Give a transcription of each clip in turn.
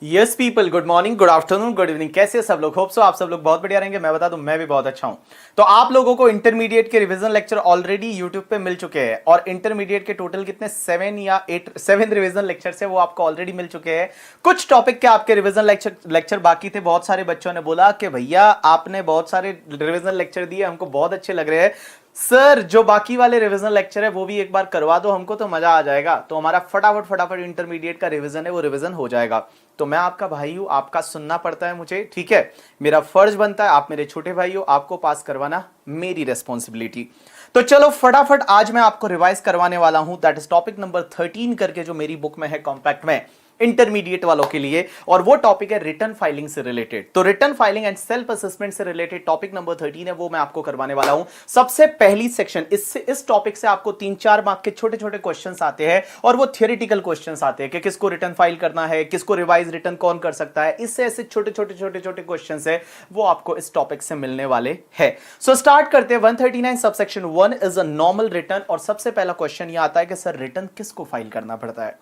Yes people, good morning, good afternoon, good evening. कैसे सब लोग? होप सो आप सब लोग बहुत बढ़िया रहेंगे। मैं बता दूं, मैं भी बहुत अच्छा हूं। तो आप लोगों को इंटरमीडिएट के रिवीजन लेक्चर ऑलरेडी यूट्यूब पे मिल चुके हैं और इंटरमीडिएट के टोटल कितने 7 रिवीजन लेक्चर है वो आपको ऑलरेडी मिल चुके हैं। कुछ टॉपिक के आपके रिवीजन लेक्चर बाकी थे। बहुत सारे बच्चों ने बोला कि भैया आपने बहुत सारे रिवीजन लेक्चर दिए, हमको बहुत अच्छे लग रहे हैं सर, जो बाकी वाले रिवीजन लेक्चर है वो भी एक बार करवा दो हमको, तो मजा आ जाएगा। तो हमारा फटाफट इंटरमीडिएट का रिवीजन है वो रिवीजन हो जाएगा। तो मैं आपका भाई हूं, आपका सुनना पड़ता है मुझे, ठीक है। मेरा फर्ज बनता है, आप मेरे छोटे भाई हो, आपको पास करवाना मेरी रेस्पॉन्सिबिलिटी। तो चलो फटाफट आज मैं आपको रिवाइज करवाने वाला हूं, दैट इज टॉपिक नंबर 13 करके जो मेरी बुक में है कॉम्पैक्ट में इंटरमीडिएट वालों के लिए, और वो टॉपिक है रिटर्न फाइलिंग से रिलेटेड। तो return filing and self assessment से रिलेटेड टॉपिक नंबर 13 है, वो मैं आपको करवाने वाला हूं। सबसे पहली सेक्शन, इस टॉपिक से आपको 3-4 मार्क के छोटे छोटे क्वेश्चंस आते हैं और वो थियोरेटिकल क्वेश्चंस आते हैं कि किसको रिटर्न फाइल करना है, किसको रिवाइज रिटर्न कौन कर सकता है। इससे ऐसे छोटे छोटे क्वेश्चंस है वो आपको इस टॉपिक से मिलने वाले हैं। सो स्टार्ट करते हैं। 139 subsection 1 is a normal return, और सबसे पहला क्वेश्चन ये आता है कि सर रिटर्न किसको फाइल करना पड़ता है।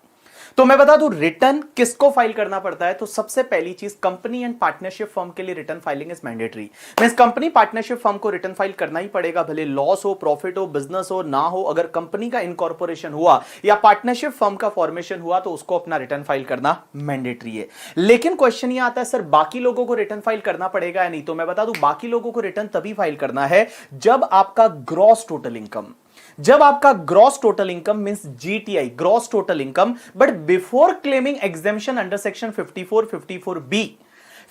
तो मैं बता दूं रिटर्न किसको फाइल करना पड़ता है। तो सबसे पहली चीज, कंपनी एंड पार्टनरशिप फर्म के लिए return filing is mandatory. Means company partnership firm को रिटर्न फाइल करना ही पड़ेगा, भले लॉस हो, प्रॉफिट हो, बिजनेस हो, ना हो। अगर कंपनी का इनकॉर्पोरेशन हुआ या पार्टनरशिप फर्म का फॉर्मेशन हुआ तो उसको अपना रिटर्न फाइल करना मैंडेटरी है। लेकिन क्वेश्चन ये आता है सर बाकी लोगों को रिटर्न फाइल करना पड़ेगा या नहीं। तो मैं बता दूं बाकी लोगों को रिटर्न तभी फाइल करना है जब आपका ग्रॉस टोटल इनकम, जब आपका gross total income means GTI, gross total income, but before claiming exemption under section 54, 54B,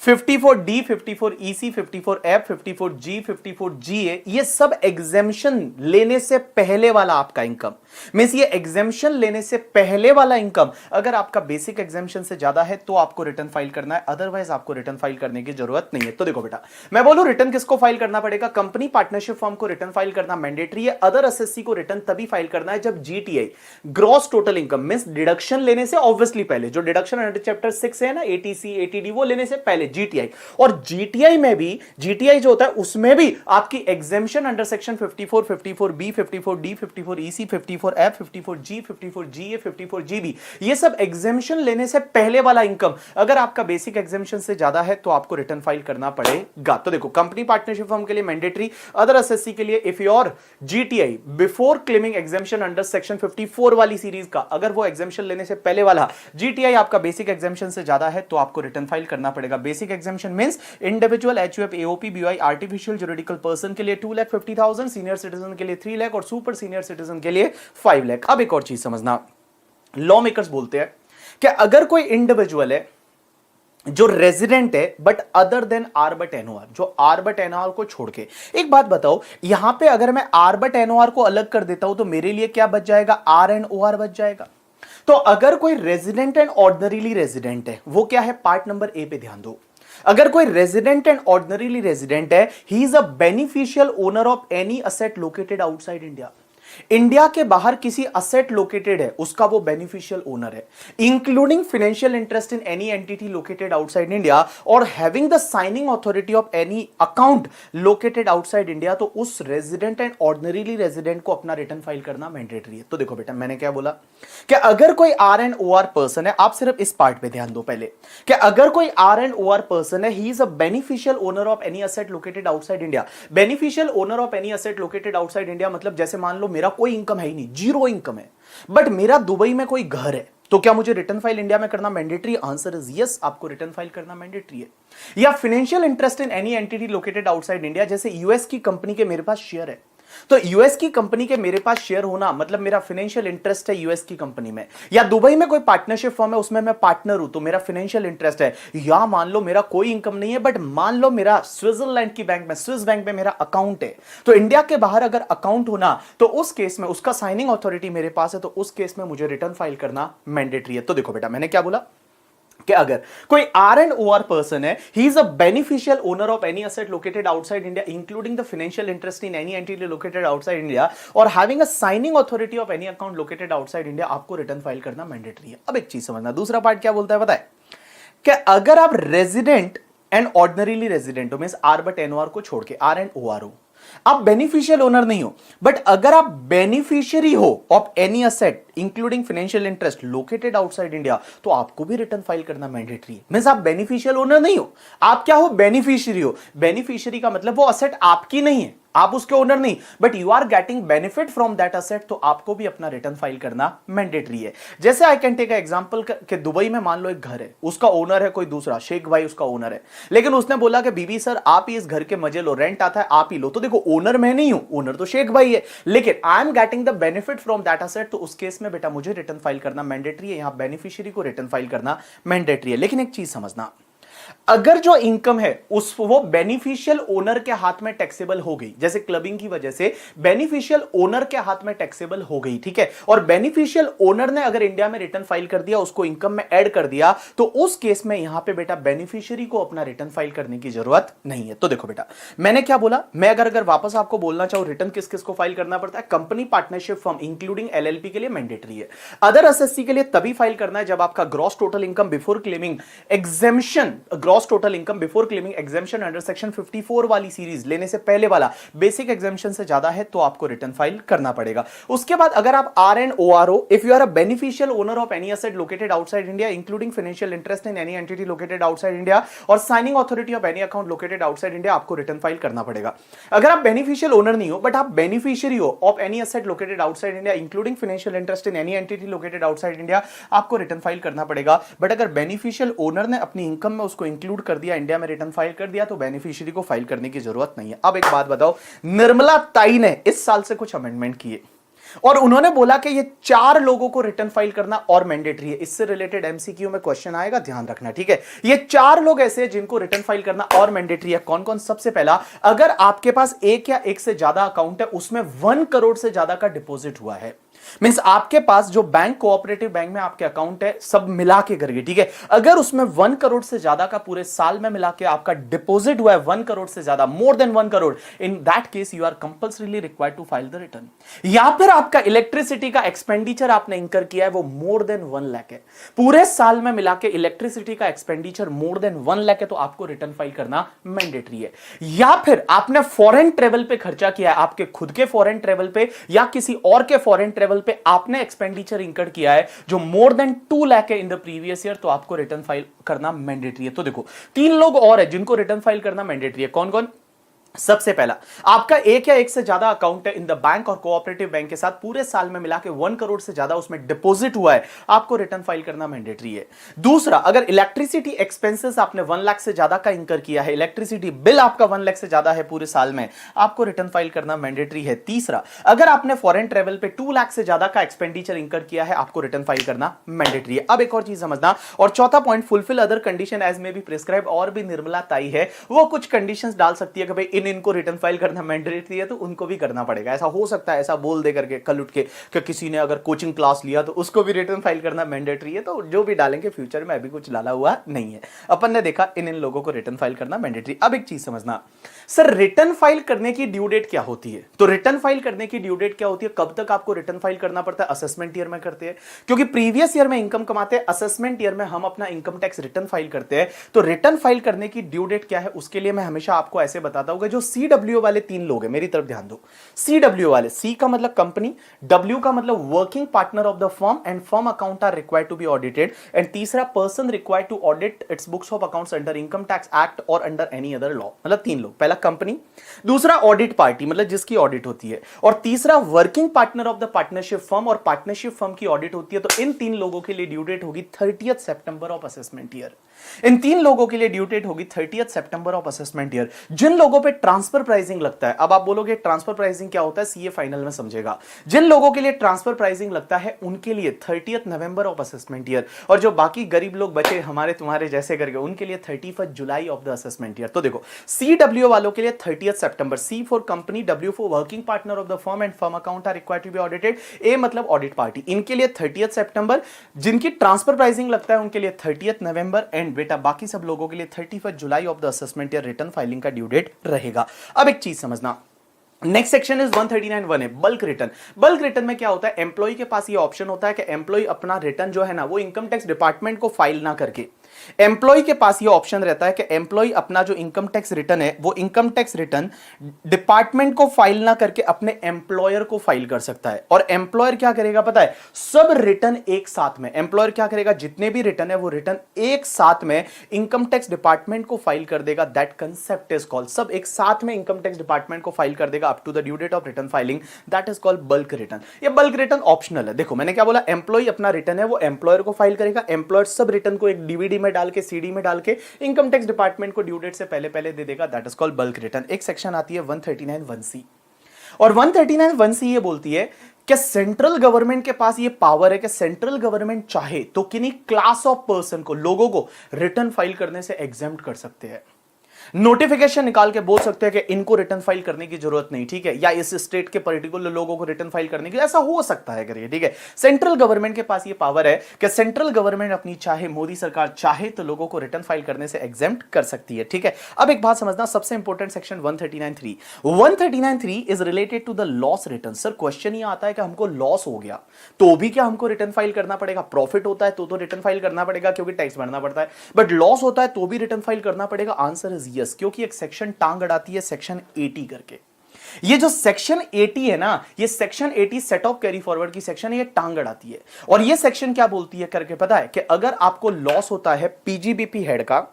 54D, 54EC, 54F, 54G, 54GA, ये सब एग्जेम्पशन लेने से पहले वाला आपका इनकम। मींस ये एग्जेम्पशन लेने से पहले वाला इनकम अगर आपका बेसिक एग्जेम्पशन से ज्यादा है तो आपको रिटर्न फाइल करना है, अदरवाइज आपको रिटर्न फाइल करने की जरूरत नहीं है। तो देखो बेटा, मैं बोलूं रिटर्न किसको फाइल करना पड़ेगा। कंपनी पार्टनरशिप फर्म को रिटर्न फाइल करना मैंडेटरी है। अदर एसएससी को रिटर्न तभी फाइल करना है जब GTI, gross total income, means deduction लेने से ऑब्वियसली पहले, जो डिडक्शन अंडर चैप्टर 6 है ना, एटीसी एटीडी, वो लेने से पहले जीटीआई। और जीटीआई में भी, जीटीआई जो होता है उसमें भी आपकी exemption under section 54, 54B, 54D, 54EC, 54F, 54G, 54GA, 54GB, ये सब एग्जेम्पशन लेने से पहले वाला इनकम अगर आपका बेसिक एग्जेम्पशन से ज्यादा है तो आपको रिटर्न फाइल करना पड़ेगा। तो देखो, कंपनी पार्टनरशिप फर्म के लिए मैंडेटरी, अदर एसएससी के लिए if your GTI before claiming exemption under section 54 वाली सीरीज का, अगर वो एग्जेम्पशन लेने से पहले वाला जीटीआई आपका बेसिक एग्जेम्पशन से ज्यादा है तो आपको रिटर्न फाइल करना पड़ेगा। Basic exemption means individual, HUF, AOP, BY, artificial juridical person के लिए 2,50,000, सीनियर सिटीजन के लिए 3 लाख और सुपर सीनियर सिटीजन के लिए 5 लाख। अब एक और चीज समझना, लॉ मेकर्स बोलते हैं कि अगर कोई इंडिविजुअल है जो रेजिडेंट है but other than R but NOR, जो आर बट एनओआर को छोड़ के, एक बात बताओ, यहां पे अगर मैं आर बट एनओआर को अलग कर देता हूं तो मेरे लिए क्या बच जाएगा, आर एंड ओ आर बच जाएगा। तो अगर कोई रेजिडेंट एंड ऑर्डिनरीली रेजिडेंट है, वो क्या है, पार्ट नंबर ए पे ध्यान दो। अगर कोई रेजिडेंट एंड ऑर्डिनरीली रेजिडेंट है, he is a beneficial owner of any asset located outside India. India के बाहर किसी असेट लोकेटेड है उसका वो बेनिफिशियल ओनर है, including financial interest in any entity located outside India और having the signing authority of any account located outside India. तो उस रेजिडेंट एंड ऑर्डिनरीली रेजिडेंट को अपना रिटर्न फाइल करना मैंडेटरी है। तो देखो बेटा, मैंने क्या बोला कि अगर कोई R and O R person है, आप सिर्फ इस पार्ट पे ध्यान दो पहले, कि अगर कोई R and O R person है, he is a beneficial owner of any asset located outside India. Beneficial owner of any asset located outside India मतलब जैसे मान लो मेरा कोई इनकम है ही नहीं, जीरो इनकम है, बट मेरा दुबई में कोई घर है, तो क्या मुझे रिटर्न फाइल इंडिया में करना मैंडेटरी? आंसर इज यस, आपको रिटर्न फाइल करना मैंडेटरी है। या financial interest in any entity located outside India, जैसे यूएस की कंपनी के मेरे पास शेयर है, तो यूएस की कंपनी के मेरे पास शेयर होना मतलब मेरा फाइनेंशियल इंटरेस्ट है यूएस की कंपनी में। या दुबई में कोई पार्टनरशिप फर्म है, उसमें मैं पार्टनर हूं, तो मेरा फाइनेंशियल इंटरेस्ट है। या मान लो मेरा कोई इनकम नहीं है, बट मान लो मेरा स्विट्जरलैंड की बैंक में, स्विस बैंक में मेरा अकाउंट है, तो इंडिया के बाहर अगर अकाउंट होना तो उस केस में उसका साइनिंग अथॉरिटी मेरे पास है, तो उस केस में मुझे रिटर्न फाइल करना मैंडेटरी है। तो देखो बेटा, मैंने क्या बोला कि अगर कोई R and O R person है, he is a beneficial owner of any asset located outside India including the financial interest in any entity located outside India और having a signing authority of any account located outside India, आपको return file करना mandatory है। अब एक चीज समझना, दूसरा part क्या बोलता है बताए, कि अगर आप रेजिडेंट एंड ऑर्डिनरीली रेजिडेंट हो, मींस आर बट एनओआर को छोड़ के आर एंड ओ आर हो, आप बेनिफिशियल ओनर नहीं हो, बट अगर आप बेनिफिशियरी हो of any asset including financial interest located outside India, तो आपको भी रिटर्न फाइल करना मैंडेटरी है। मींस आप बेनिफिशियल ओनर नहीं हो, आप क्या हो, बेनिफिशियरी हो। बेनिफिशियरी का मतलब वो असेट आपकी नहीं है, आप उसके ओनर नहीं, but you are getting benefit from that asset, तो आपको भी अपना रिटर्न फाइल करना मैंडेटरी है। जैसे आई कैन टेक एग्जांपल कि दुबई में मान लो एक घर है, उसका ओनर है कोई दूसरा, शेख भाई उसका ओनर है, लेकिन उसने बोला कि बीबी सर आप ही इस घर के मजे लो, रेंट आता है आप ही लो। तो देखो ओनर मैं नहीं हूं, ओनर तो शेख भाई है, लेकिन I am getting the benefit from that asset, तो उस केस में बेटा मुझे रिटर्न फाइल करना मैंडेटरी है। यहां बेनिफिशियरी को रिटर्न फाइल करना मैंडेटरी है। लेकिन एक चीज समझना, अगर जो इनकम है उस वो बेनिफिशियल ओनर के हाथ में टैक्सेबल हो गई, जैसे क्लबिंग की वजह से बेनिफिशियल ओनर के हाथ में टैक्सेबल हो गई, ठीक है, और बेनिफिशियल ओनर ने अगर इंडिया में रिटर्न फाइल कर दिया, उसको इनकम में ऐड कर दिया, तो उस केस में यहां पे बेटा बेनिफिशियरी को अपना रिटर्न फाइल करने की जरूरत नहीं है। तो देखो बेटा मैंने क्या बोला, मैं अगर वापस आपको बोलना चाहूं रिटर्न किस किस को फाइल करना पड़ता है, company, partnership, firm including LLP के लिए मैंडेटरी है। अदर एसएससी के लिए तभी फाइल करना है जब आपका gross total income before claiming exemption, gross total income before claiming exemption under section 54 वाली सीरीज लेने से पहले वाला बेसिक एग्जेम्पशन से ज्यादा है, तो आपको रिटर्न फाइल करना पड़ेगा। उसके बाद अगर आप R and O R O, if you are a beneficial owner of any asset located outside India including financial interest in any entity located outside India और signing authority of any account located outside India, आपको return file करना पड़ेगा। अगर आप beneficial owner नहीं हो but आप beneficiary हो of any asset located outside India including financial interest in any entity located outside India, आपको रिटर्न फाइल करना पड़ेगा। बट अगर बेनिफिशियल ओनर ने अपनी इनकम में उसको इंक्लूड कर दिया, इंडिया में रिटर्न फाइल कर दिया, तो बेनिफिशियरी को फाइल करने की जरूरत नहीं है। अब एक बात बताओ, निर्मला ताई ने इस साल से कुछ अमेंडमेंट किए और उन्होंने बोला कि ये 4 लोगों को रिटर्न फाइल करना और मैंडेटरी है। इससे रिलेटेड एमसीक्यू में क्वेश्चन आएगा, ध्यान रखना, ठीक है। ये 4 लोग ऐसे हैं जिनको रिटर्न फाइल करना और मैंडेटरी है। कौन कौन? सबसे पहला, अगर आपके पास एक या एक से ज्यादा अकाउंट है, उसमें 1 करोड़ से ज्यादा का डिपॉजिट हुआ है, मींस आपके पास जो बैंक, कोऑपरेटिव बैंक में आपके अकाउंट है सब मिला के करके, ठीक है, अगर उसमें 1 करोड़ से ज्यादा का पूरे साल में मिला के आपका डिपॉजिट हुआ है 1 करोड़ से ज्यादा, more than 1 crore, in that case you are compulsorily required to file the return. या फिर आपका इलेक्ट्रिसिटी का एक्सपेंडिचर आपने इंकर किया है वो मोर देन 1 लाख है, पूरे साल में मिला के इलेक्ट्रिसिटी का एक्सपेंडिचर मोर देन 1 लाख है, तो आपको रिटर्न फाइल करना मैंडेटरी है। या फिर आपने फॉरेन ट्रेवल पे खर्चा किया है, आपके खुद के फॉरेन ट्रेवल पे या किसी और के फॉरेन ट्रेवल पे आपने एक्सपेंडिचर इंकर किया है जो मोर देन 2 लाख है इन द प्रीवियस ईयर, तो आपको रिटर्न फाइल करना मैंडेटरी है। तो देखो 3 लोग और है जिनको रिटर्न फाइल करना मैंडेटरी है। कौन कौन? सबसे पहला, आपका एक या एक से ज्यादा अकाउंट है इन द बैंक और कोऑपरेटिव बैंक के साथ, पूरे साल में मिला के 1 करोड़ से ज्यादा उसमें डिपॉजिट हुआ है, आपको रिटर्न फाइल करना मैंडेटरी है। दूसरा, अगर इलेक्ट्रिसिटी एक्सपेंसेस आपने 1 लाख से ज्यादा का इंकर किया है, इलेक्ट्रिसिटी बिल आपका 1 लाख से ज्यादा है पूरे साल में, आपको रिटर्न फाइल करना मैंडेटरी है। तीसरा, अगर आपने फॉरेन ट्रेवल पे 2 लाख से ज्यादा का एक्सपेंडिचर इंकर किया है, आपको रिटर्न फाइल करना मैंडेटरी है। अब एक और चीज समझना, और चौथा point, fulfil other condition as may be prescribe, और भी निर्मला ताई है वो कुछ कंडीशंस डाल सकती है कि भाई इनको रिटर्न फाइल करना मैंडेटरी है, तो उनको भी करना पड़ेगा। ऐसा हो सकता है, ऐसा बोल दे करके कल उठ के कि किसी ने अगर कोचिंग क्लास लिया तो उसको भी रिटर्न फाइल करना मैंडेटरी है, तो जो भी डालेंगे फ्यूचर में, अभी कुछ डाला हुआ नहीं है। अपन ने देखा इन लोगों को रिटर्न फाइल करना मैंडेटरी। अब एक चीज समझना, सर रिटर्न फाइल करने की ड्यू डेट क्या होती है? तो रिटर्न फाइल करने की ड्यू डेट क्या होती है, कब तक आपको रिटर्न फाइल करना पड़ता है? असेसमेंट ईयर में करते हैं, क्योंकि प्रीवियस ईयर में इनकम कमाते हैं, असेसमेंट ईयर में हम अपना इनकम टैक्स रिटर्न फाइल करते हैं। तो रिटर्न फाइल करने की ड्यू डेट क्या है, उसके लिए मैं हमेशा आपको ऐसे बताता हूं, जो सीडब्ल्यू वाले 3 लोग हैं, मेरी तरफ ध्यान दो। सीडब्ल्यू वाले, सी का मतलब कंपनी, डब्ल्यू का मतलब working partner of the firm, and firm account are required to be audited, and तीसरा, person required to audit its books of accounts under income tax act और अंडर एनी अदर लॉ। मतलब 3 लोग, पहला company, दूसरा audit party मतलब जिसकी audit होती है, और तीसरा working partner of the partnership firm, और पार्टनरशिप फर्म की ऑडिट होती है। तो इन 3 लोगों के लिए ड्यू डेट होगी 30th सितंबर ऑफ असेसमेंट ईयर। इन 3 लोगों के लिए ड्यू डेट होगी 30th सितंबर ऑफ असेसमेंट ईयर। जिन लोगों पे ट्रांसफर प्राइसिंग लगता है, अब आप बोलोगे ट्रांसफर प्राइसिंग क्या होता है, सीए फाइनल में समझेगा। जिन लोगों के लिए ट्रांसफर प्राइसिंग लगता है उनके लिए 30th November of assessment year, और जो बाकी गरीब लोग बचे हमारे तुम्हारे जैसे करके, उनके लिए 31 जुलाई ऑफ द असेसमेंट ईयर। तो देखो सीडब्ल्यू वालों के लिए 30th सितंबर, C for company, W for working partner of the firm and firm account are required to be audited, A मतलब ऑडिट पार्टी, इनके लिए 30th सितंबर, जिनकी ट्रांसफर प्राइसिंग लगता है उनके लिए 30th नवंबर, एंड बेटा बाकी सब लोगों के लिए 31 जुलाई of the assessment year return filing का ड्यू डेट रहेगा। अब एक चीज समझना, नेक्स्ट सेक्शन इज 139(1) है बल्क रिटर्न। बल्क रिटर्न में क्या होता है, एम्प्लॉय के पास ये ऑप्शन होता है कि एम्प्लॉय अपना रिटर्न जो है ना वो इनकम टैक्स डिपार्टमेंट को फाइल ना करके एम्प्लॉय के पास ये ऑप्शन रहता है कि एम्प्लॉय अपना जो इनकम टैक्स रिटर्न है वो इनकम टैक्स रिटर्न डिपार्टमेंट को फाइल ना करके अपने एम्प्लॉयर को फाइल कर सकता है। और एम्प्लॉयर क्या करेगा पता है, सब रिटर्न एक साथ में, एम्प्लॉयर क्या करेगा, जितने भी रिटर्न है वो रिटर्न एक साथ में इनकम टैक्स डिपार्टमेंट को फाइल कर देगा। दैट कंसेप्ट इज कॉल्ड, सब एक साथ में इनकम टैक्स डिपार्टमेंट को फाइल कर देगा up to the due date of return filing. That is called bulk return. ये बल्क रिटर्न ऑप्शनल है। देखो मैंने क्या बोला, एम्प्लॉय अपना रिटर्न है वो एम्प्लॉयर को फाइल करेगा, एम्प्लॉयर सब रिटर्न को एक डीवीडी में डाल के सीडी में डाल के इनकम टैक्स डिपार्टमेंट को ड्यू डेट से पहले पहले दे देगा। That is called bulk return. एक सेक्शन आती है 139(1)(c) और 139(1)(c) ये बोलती है कि सेंट्रल गवर्नमेंट के पास ये पावर है कि सेंट्रल गवर्नमेंट चाहे तो किन्हीं क्लास ऑफ पर्सन को, लोगों को रिटर्न फाइल करने से एग्जेम्प्ट कर सकते हैं। नोटिफिकेशन निकाल के बोल सकते हैं कि इनको रिटर्न फाइल करने की जरूरत नहीं, ठीक है, या इस स्टेट के पर्टिकुलर लोगों को रिटर्न फाइल करने की, ऐसा हो सकता है करिए, ठीक है। सेंट्रल गवर्नमेंट के पास ये पावर है कि सेंट्रल गवर्नमेंट अपनी चाहे, मोदी सरकार चाहे तो लोगों को रिटर्न फाइल करने से एग्जेम्प्ट कर सकती है, ठीक है। अब एक बात समझना, सबसे important section 139(3). 139(3) is related to the loss return. Sir question ये आता है कि हमको लॉस हो गया तो भी क्या हमको रिटर्न फाइल करना पड़ेगा? प्रॉफिट होता है तो रिटर्न फाइल करना पड़ेगा क्योंकि टैक्स भरना पड़ता है, बट लॉस होता है तो भी रिटर्न फाइल करना पड़ेगा? आंसर इज यस, क्योंकि एक सेक्शन टांग अड़ाती है सेक्शन 80 करके। ये जो सेक्शन 80 है ना, ये section 80 set of carry forward की सेक्शन है, ये टांग अड़ाती है। और ये सेक्शन क्या बोलती है करके पता है, कि अगर आपको लॉस होता है पीजीबीपी हेड का,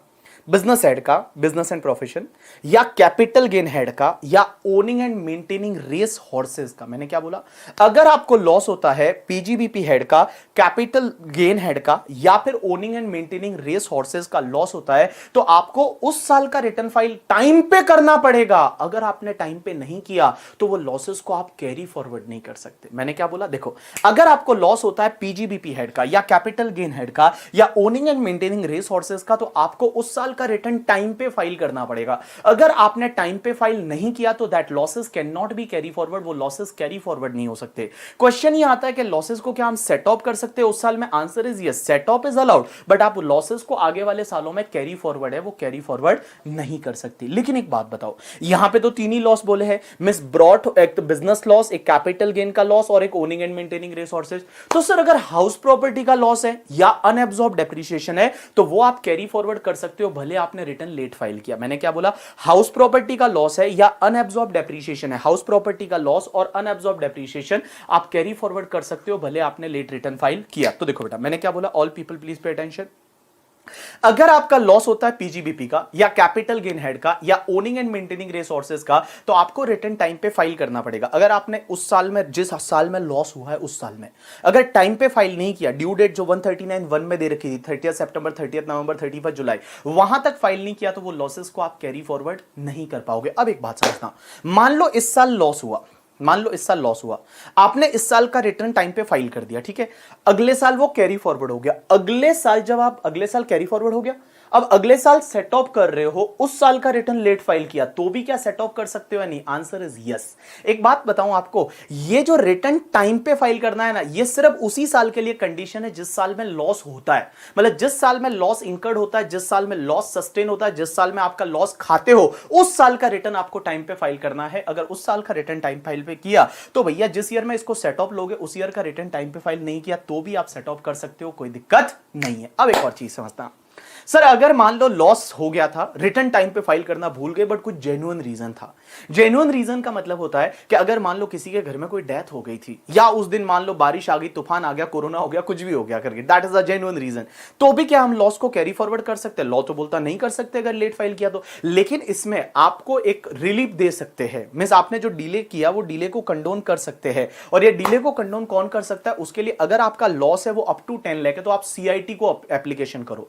बिजनेस हेड का, बिजनेस एंड प्रोफेशन, या कैपिटल गेन हेड का, या owning and maintaining race horses का। मैंने क्या बोला, अगर आपको लॉस होता है पीजीबीपी हेड का, कैपिटल गेन हेड का, या फिर owning and maintaining race horses का लॉस होता है तो आपको उस साल का रिटर्न फाइल टाइम पे करना पड़ेगा। अगर आपने टाइम पे नहीं किया तो वो लॉसेस को आप कैरी फॉरवर्ड नहीं कर सकते। मैंने क्या बोला, देखो अगर आपको लॉस होता है पीजीबीपी हेड का, या कैपिटल गेन हेड का, या owning and maintaining race horses का, तो आपको उस साल का रिटर्न टाइम पे फाइल करना पड़ेगा। अगर आपने टाइम पे फाइल नहीं किया तो that losses can not be carry forward, वो लॉसेस कैरी फॉरवर्ड नहीं हो सकते। क्वेश्चन ये आता है कि लॉसेस को क्या हम सेट ऑफ कर सकते हैं उस साल में? Answer is yes, set of is allowed, but आप लॉसेस को आगे वाले सालों में कैरी फॉरवर्ड है वो कैरी फॉरवर्ड नहीं कर सकती। लेकिन एक बात बताओ, यहां पे तो तीन ही लॉस बोले हैं, मिस ब्रॉट, एक तो बिजनेस लॉस, एक कैपिटल गेन का लॉस, और एक ओनिंग एंड मेंटेनिंग रिसोर्सेज। तो सर अगर हाउस प्रॉपर्टी का लॉस है या अनएब्सॉर्ब डेप्रिसिएशन है तो वो आप कैरी फॉरवर्ड कर सकते हो, भले आपने रिटर्न लेट फाइल किया। मैंने क्या बोला, हाउस प्रॉपर्टी का लॉस है या अनएब्सॉर्ब डेप्रिसिएशन है, हाउस प्रॉपर्टी का लॉस और अनएब्सॉर्ब डेप्रिसिएशन आप कैरी फॉरवर्ड कर सकते हो भले आपने लेट रिटर्न फाइल किया। तो देखो बेटा मैंने क्या बोला, all people please pay attention. अगर आपका लॉस होता है पीजीबीपी का, या कैपिटल गेन हेड का, या ओनिंग एंड मेंटेनिंग रिसोर्सेज का, तो आपको रिटर्न टाइम पे फाइल करना पड़ेगा। अगर आपने उस साल में, जिस साल में लॉस हुआ है उस साल में अगर टाइम पे फाइल नहीं किया, ड्यू डेट जो 139(1) में दे रखी थी 30 सितंबर, 30 नवंबर, 31 जुलाई, वहां तक फाइल नहीं किया तो वो लॉसेस को आप कैरी फॉरवर्ड नहीं कर पाओगे। अब एक बात समझना, मान लो इस साल लॉस हुआ, मान लो इस साल लॉस हुआ, आपने इस साल का रिटर्न टाइम पे फाइल कर दिया, ठीक है, अगले साल वो कैरी फॉरवर्ड हो गया। अगले साल जब आप, अगले साल कैरी फॉरवर्ड हो गया, अब अगले साल सेट ऑफ कर रहे हो, उस साल का रिटर्न लेट फाइल किया तो भी क्या सेट ऑफ कर सकते हो या नहीं? Answer is yes. एक बात बताऊं आपको, ये जो रिटर्न टाइम पे फाइल करना है ना, ये सिर्फ उसी साल के लिए कंडीशन है जिस साल में लॉस होता है। मतलब जिस साल में लॉस इंकर्ड होता है, जिस साल में लॉस सस्टेन होता है, जिस साल में आपका लॉस खाते हो, उस साल का रिटर्न आपको टाइम पे फाइल करना है। अगर उस साल का रिटर्न टाइम फाइल पे किया तो भैया जिस ईयर में इसको सेट ऑफ लोगे उस ईयर का रिटर्न टाइम पे फाइल नहीं किया तो भी आप सेट ऑफ कर सकते हो, कोई दिक्कत नहीं है। अब एक और चीज समझता, सर अगर मान लो लॉस हो गया था, रिटर्न टाइम पे फाइल करना भूल गए, बट कुछ जेन्युइन रीजन था। जेन्युइन रीजन का मतलब होता है कि अगर मान लो किसी के घर में कोई डेथ हो गई थी, या उस दिन मान लो बारिश आ गई, तूफान आ गया, कोरोना हो गया, कुछ भी हो गया करके, that is a genuine reason, तो भी क्या हम लॉस को कैरी फॉरवर्ड कर सकते हैं? लॉ तो बोलता नहीं कर सकते अगर लेट फाइल किया तो, लेकिन इसमें आपको एक रिलीफ दे सकते हैं। मींस आपने जो डिले किया वो डिले को कंडोन कर सकते हैं, और ये डिले को कंडोन कौन कर सकता है? उसके लिए अगर आपका लॉस है वो अप टू 10 लाख है तो आप सीआईटी को एप्लीकेशन करो,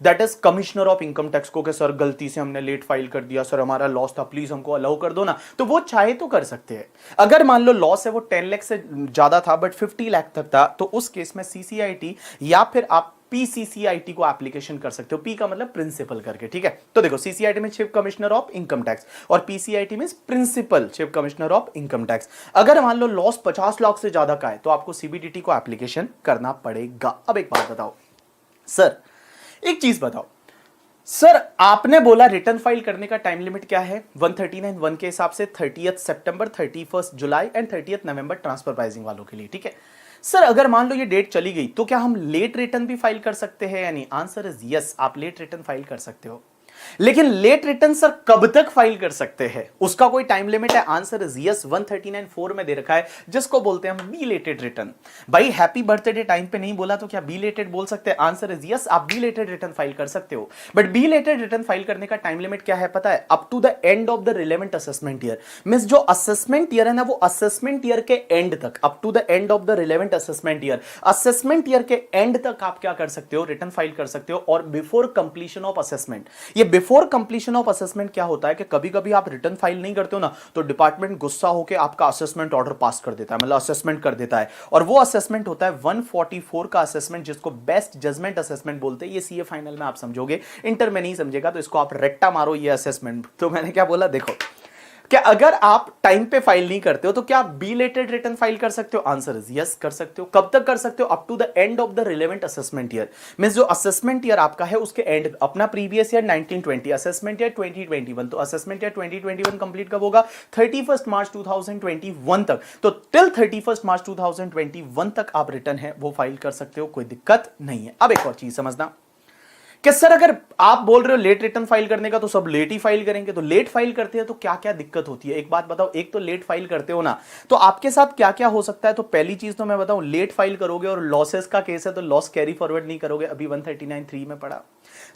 that is commissioner of income tax को, कि सर गलती से हमने लेट फाइल कर दिया, सर हमारा लॉस था, प्लीज हमको अलाउ कर दो ना, तो वो चाहे तो कर सकते हैं। अगर मान लो लॉस है वो 10 लाख से ज्यादा था बट 50 लाख तक था, तो उस केस में सीसीआईटी या फिर आप पीसीसीआईटी को एप्लीकेशन कर सकते हो। पी का मतलब प्रिंसिपल करके, ठीक है। तो देखो सीसीआईटी में chief commissioner of income tax और पीसीआईटी में principal chief commissioner of income tax. अगर मान लो लॉस 50 लाख से ज्यादा का है तो आपको सीबीडीटी को एप्लीकेशन करना पड़ेगा। अब एक बात बताओ सर, एक चीज बताओ सर, आपने बोला रिटर्न फाइल करने का टाइम लिमिट क्या है? 139(1) के हिसाब से 30 सितंबर, 31 जुलाई एंड 30 नवंबर ट्रांसफर प्राइसिंग वालों के लिए, ठीक है। सर अगर मान लो ये डेट चली गई तो क्या हम लेट रिटर्न भी फाइल कर सकते हैं या नहीं? आंसर इज यस, आप लेट रिटर्न फाइल कर सकते हो। लेकिन लेट रिटर्न सर कब तक फाइल कर सकते हैं, उसका कोई टाइम लिमिट है? आंसर इज यस, 139(4) में दे रखा है, जिसको बोलते हैं हम बिलेटेड रिटर्न। भाई हैप्पी बर्थडे टाइम पे नहीं बोला तो क्या बिलेटेड बोल सकते हैं? आंसर इज यस, आप बिलेटेड रिटर्न फाइल कर सकते हो। बट बिलेटेड रिटर्न फाइल करने का टाइम लिमिट क्या है पता है? Up to the end of the relevant assessment year. Means जो असेसमेंट ईयर है ना, वो असेसमेंट ईयर के एंड तक, up to the end of the relevant assessment year, assessment year के एंड तक आप क्या कर सकते हो? रिटर्न फाइल कर सकते हो। और बिफोर कंप्लीशन ऑफ असेसमेंट, ये बिफोर कंप्लीशन ऑफ असेसमेंट क्या होता है कि कभी कभी आप रिटर्न फाइल नहीं करते हो ना, तो डिपार्टमेंट गुस्सा होकर आपका असेसमेंट ऑर्डर पास कर देता है, मतलब असेसमेंट कर देता है। और वो असेसमेंट होता है 144 का असेसमेंट, जिसको बेस्ट जजमेंट असेसमेंट बोलते हैं। ये सीए फाइनल में आप समझोगे, इंटर में नहीं समझेगा, तो इसको आप रट्टा मारो ये असेसमेंट। तो मैंने क्या बोला देखो, क्या अगर आप टाइम पे फाइल नहीं करते हो तो क्या आप बिलेटेड रिटर्न फाइल कर सकते हो? आंसर इज यस, कर सकते हो। कब तक कर सकते हो? Up to the end of the relevant assessment year. Means जो असेसमेंट ईयर आपका है उसके एंड, अपना प्रीवियस ईयर 1920, असेसमेंट ईयर 2021, तो असेसमेंट ईयर 2021 कंप्लीट कब होगा? 31 मार्च 2021 तक। तो टिल 31 मार्च 2021 तक आप रिटर्न है वो फाइल कर सकते हो, कोई दिक्कत नहीं है। अब एक और चीज समझना कि सर अगर आप बोल रहे हो लेट रिटर्न फाइल करने का तो सब लेट ही फाइल करेंगे, तो लेट फाइल करते हैं तो क्या क्या दिक्कत होती है? एक बात बताओ, एक तो लेट फाइल करते हो ना, तो आपके साथ क्या क्या हो सकता है? तो पहली चीज तो मैं बताऊं, लेट फाइल करोगे और लॉसेस का केस है तो लॉस कैरी फॉरवर्ड नहीं करोगे, अभी 139(3) में पड़ा।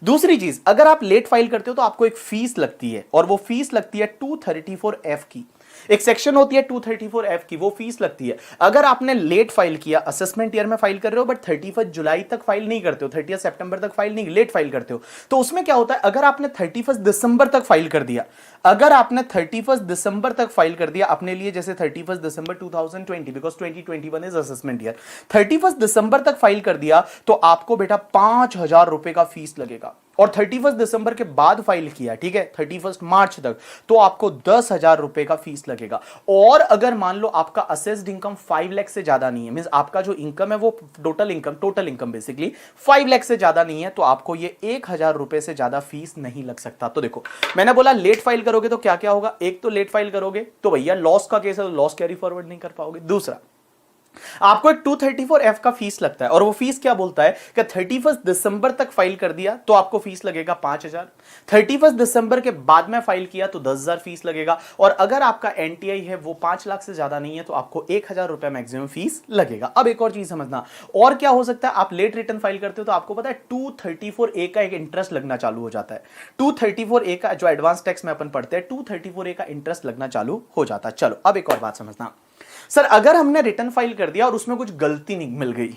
दूसरी चीज, अगर आप लेट फाइल करते हो तो आपको एक फीस लगती है, और वो फीस लगती है 234(f) की। एक सेक्शन होती है 234(f) की, वो फीस लगती है। अगर आपने लेट फाइल किया, असेसमेंट ईयर में फाइल कर रहे हो बट 31 जुलाई तक फाइल नहीं करते हो, 30 सितंबर तक फाइल नहीं, लेट फाइल करते हो, तो उसमें क्या होता है? अगर आपने 31 दिसंबर तक फाइल कर दिया, अगर आपने 31 दिसंबर तक फाइल कर दिया अपने लिए, जैसे 31 दिसंबर 2020, बिकॉज 2021 इज असेसमेंट ईयर, 31 दिसंबर तक फाइल कर दिया तो आपको बेटा 5,000 रुपए का फीस लगेगा। और 31 दिसंबर के बाद फाइल किया, ठीक है, 31 मार्च तक, तो आपको 10,000 रुपए का फीस लगेगा। और अगर मान लो आपका असेस्ड इनकम 5 लाख से ज्यादा नहीं है, मींस आपका जो इनकम है वो टोटल इनकम बेसिकली 5 लाख से ज्यादा नहीं है, तो आपको ये 1,000 रुपए से ज्यादा फीस नहीं लग सकता। तो देखो मैंने बोला लेट फाइल करोगे तो क्या क्या होगा? एक तो लेट फाइल करोगे तो भैया लॉस का केस है तो लॉस कैरी फॉरवर्ड नहीं कर पाओगे। दूसरा, आपको एक 234(f) का फीस लगता है, और वो फीस क्या बोलता है कि 31 दिसंबर तक फाइल कर दिया तो आपको फीस लगेगा 5,000, 31 दिसंबर के बाद में फाइल किया तो 10,000 फीस लगेगा, और अगर आपका एनटीआई है वो 5 लाख से ज्यादा नहीं है तो आपको 1,000 रुपए मैक्सिमम फीस लगेगा। अब एक और चीज समझना, और क्या हो सकता है? आप लेट रिटर्न फाइल करते हो तो आपको पता है 234(a) का एक इंटरेस्ट लगना चालू हो जाता है। 234(a) का जो एडवांस टैक्स में अपन पढ़ते हैं, 234(a) का इंटरेस्ट लगना चालू हो जाता है। चलो अब एक और बात समझना, सर अगर हमने रिटर्न फाइल कर दिया और उसमें कुछ गलती नहीं मिल गई,